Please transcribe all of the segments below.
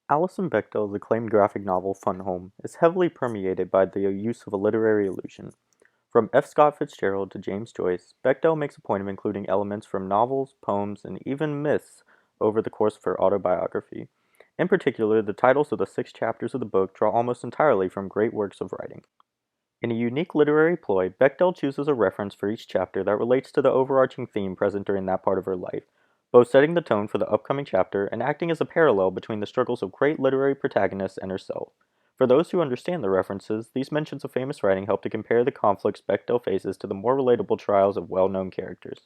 Alison Bechdel's acclaimed graphic novel Fun Home is heavily permeated by the use of a literary illusion. From F. Scott Fitzgerald to James Joyce, Bechdel makes a point of including elements from novels, poems, and even myths over the course of her autobiography. In particular, the titles of the 6 chapters of the book draw almost entirely from great works of writing. In a unique literary ploy, Bechdel chooses a reference for each chapter that relates to the overarching theme present during that part of her life, both setting the tone for the upcoming chapter and acting as a parallel between the struggles of great literary protagonists and herself. For those who understand the references, these mentions of famous writing help to compare the conflicts Bechdel faces to the more relatable trials of well-known characters.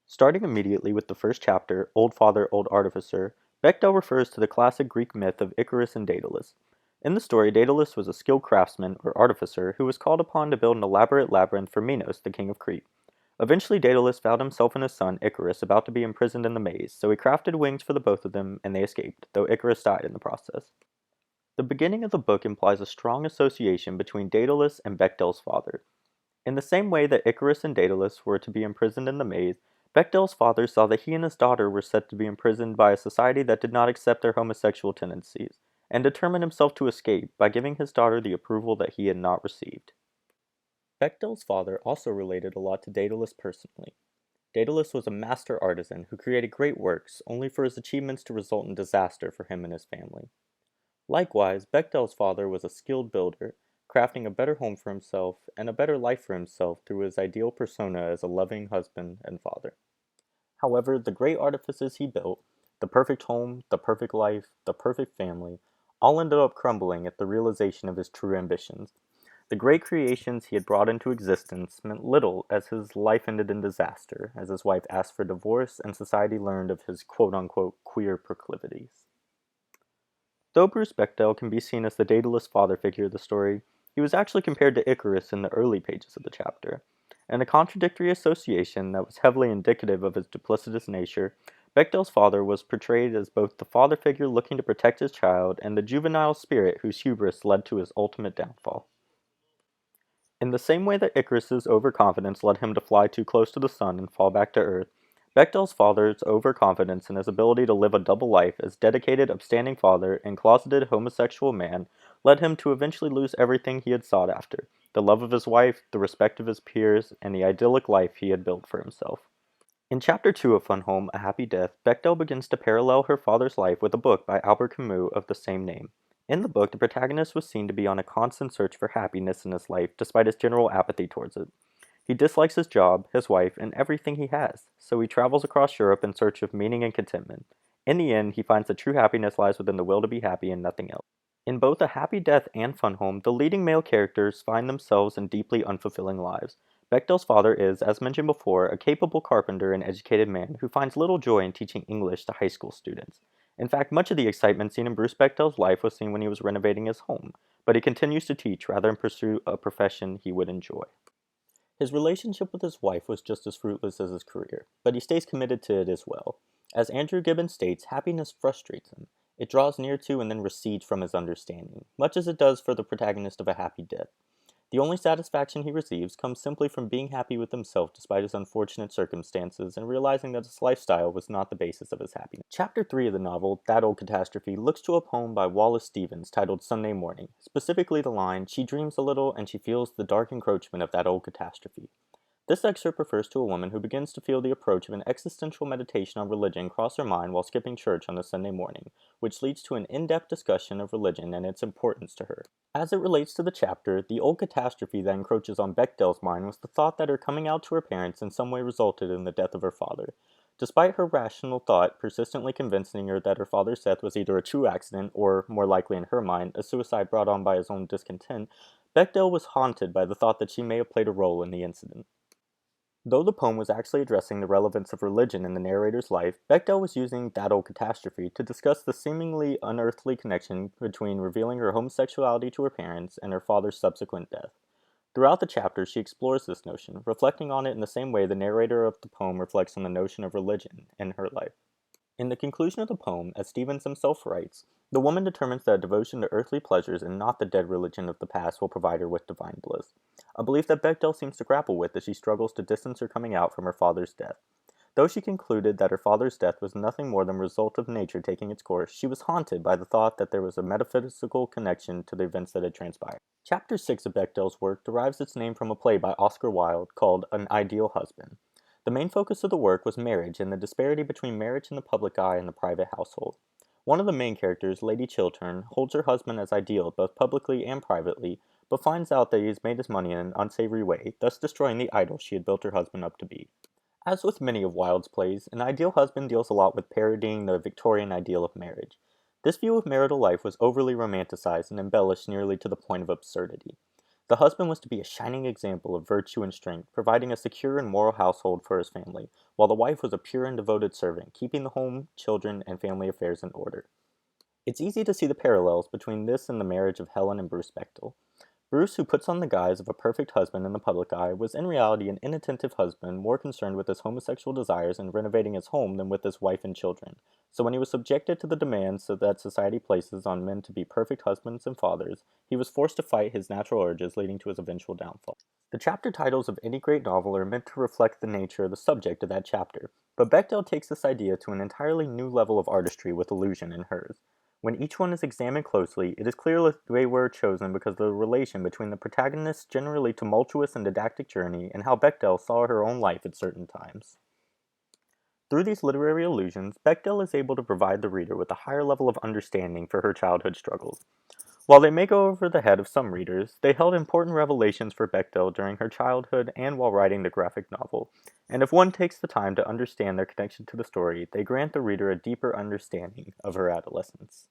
Starting immediately with the first chapter, Old Father, Old Artificer, Bechdel refers to the classic Greek myth of Icarus and Daedalus. In the story, Daedalus was a skilled craftsman, or artificer, who was called upon to build an elaborate labyrinth for Minos, the king of Crete. Eventually, Daedalus found himself and his son, Icarus, about to be imprisoned in the maze, so he crafted wings for the both of them, and they escaped, though Icarus died in the process. The beginning of the book implies a strong association between Daedalus and Bechdel's father. In the same way that Icarus and Daedalus were to be imprisoned in the maze, Bechdel's father saw that he and his daughter were set to be imprisoned by a society that did not accept their homosexual tendencies, and determined himself to escape by giving his daughter the approval that he had not received. Bechdel's father also related a lot to Daedalus personally. Daedalus was a master artisan who created great works, only for his achievements to result in disaster for him and his family. Likewise, Bechdel's father was a skilled builder, crafting a better home for himself and a better life for himself through his ideal persona as a loving husband and father. However, the great artifices he built, the perfect home, the perfect life, the perfect family, all ended up crumbling at the realization of his true ambitions. The great creations he had brought into existence meant little as his life ended in disaster, as his wife asked for divorce and society learned of his quote unquote queer proclivities. Though Bruce Bechdel can be seen as the Daedalus father figure of the story, he was actually compared to Icarus in the early pages of the chapter. In a contradictory association that was heavily indicative of his duplicitous nature, Bechdel's father was portrayed as both the father figure looking to protect his child and the juvenile spirit whose hubris led to his ultimate downfall. In the same way that Icarus's overconfidence led him to fly too close to the sun and fall back to Earth, Bechdel's father's overconfidence in his ability to live a double life as dedicated, upstanding father and closeted homosexual man led him to eventually lose everything he had sought after: the love of his wife, the respect of his peers, and the idyllic life he had built for himself. In Chapter 2 of Fun Home, A Happy Death, Bechdel begins to parallel her father's life with a book by Albert Camus of the same name. In the book, the protagonist was seen to be on a constant search for happiness in his life despite his general apathy towards it. He dislikes his job, his wife, and everything he has, so he travels across Europe in search of meaning and contentment. In the end, he finds that true happiness lies within the will to be happy and nothing else. In both A Happy Death and Fun Home, the leading male characters find themselves in deeply unfulfilling lives. Bechdel's father is, as mentioned before, a capable carpenter and educated man who finds little joy in teaching English to high school students. In fact, much of the excitement seen in Bruce Bechdel's life was seen when he was renovating his home, but he continues to teach rather than pursue a profession he would enjoy. His relationship with his wife was just as fruitless as his career, but he stays committed to it as well. As Andrew Gibbons states, happiness frustrates him. It draws near to and then recedes from his understanding, much as it does for the protagonist of A Happy Death. The only satisfaction he receives comes simply from being happy with himself despite his unfortunate circumstances and realizing that his lifestyle was not the basis of his happiness. Chapter 3 of the novel, That Old Catastrophe, looks to a poem by Wallace Stevens titled Sunday Morning, specifically the line, "She dreams a little and she feels the dark encroachment of that old catastrophe." This excerpt refers to a woman who begins to feel the approach of an existential meditation on religion cross her mind while skipping church on a Sunday morning, which leads to an in-depth discussion of religion and its importance to her. As it relates to the chapter, the old catastrophe that encroaches on Bechdel's mind was the thought that her coming out to her parents in some way resulted in the death of her father. Despite her rational thought persistently convincing her that her father's death was either a true accident or, more likely in her mind, a suicide brought on by his own discontent, Bechdel was haunted by the thought that she may have played a role in the incident. Though the poem was actually addressing the relevance of religion in the narrator's life, Bechdel was using that old catastrophe to discuss the seemingly unearthly connection between revealing her homosexuality to her parents and her father's subsequent death. Throughout the chapter, she explores this notion, reflecting on it in the same way the narrator of the poem reflects on the notion of religion in her life. In the conclusion of the poem, as Stevens himself writes, the woman determines that a devotion to earthly pleasures and not the dead religion of the past will provide her with divine bliss, a belief that Bechdel seems to grapple with as she struggles to distance her coming out from her father's death. Though she concluded that her father's death was nothing more than a result of nature taking its course, she was haunted by the thought that there was a metaphysical connection to the events that had transpired. Chapter 6 of Bechdel's work derives its name from a play by Oscar Wilde called An Ideal Husband. The main focus of the work was marriage and the disparity between marriage in the public eye and the private household. One of the main characters, Lady Chiltern, holds her husband as ideal both publicly and privately, but finds out that he has made his money in an unsavory way, thus destroying the idol she had built her husband up to be. As with many of Wilde's plays, An Ideal Husband deals a lot with parodying the Victorian ideal of marriage. This view of marital life was overly romanticized and embellished nearly to the point of absurdity. The husband was to be a shining example of virtue and strength, providing a secure and moral household for his family, while the wife was a pure and devoted servant, keeping the home, children, and family affairs in order. It's easy to see the parallels between this and the marriage of Helen and Bruce Bechtel. Bruce, who puts on the guise of a perfect husband in the public eye, was in reality an inattentive husband more concerned with his homosexual desires and renovating his home than with his wife and children. So when he was subjected to the demands that society places on men to be perfect husbands and fathers, he was forced to fight his natural urges, leading to his eventual downfall. The chapter titles of any great novel are meant to reflect the nature of the subject of that chapter, but Bechdel takes this idea to an entirely new level of artistry with allusion in hers. When each one is examined closely, it is clear that they were chosen because of the relation between the protagonist's generally tumultuous and didactic journey and how Bechdel saw her own life at certain times. Through these literary allusions, Bechdel is able to provide the reader with a higher level of understanding for her childhood struggles. While they may go over the head of some readers, they held important revelations for Bechdel during her childhood and while writing the graphic novel, and if one takes the time to understand their connection to the story, they grant the reader a deeper understanding of her adolescence.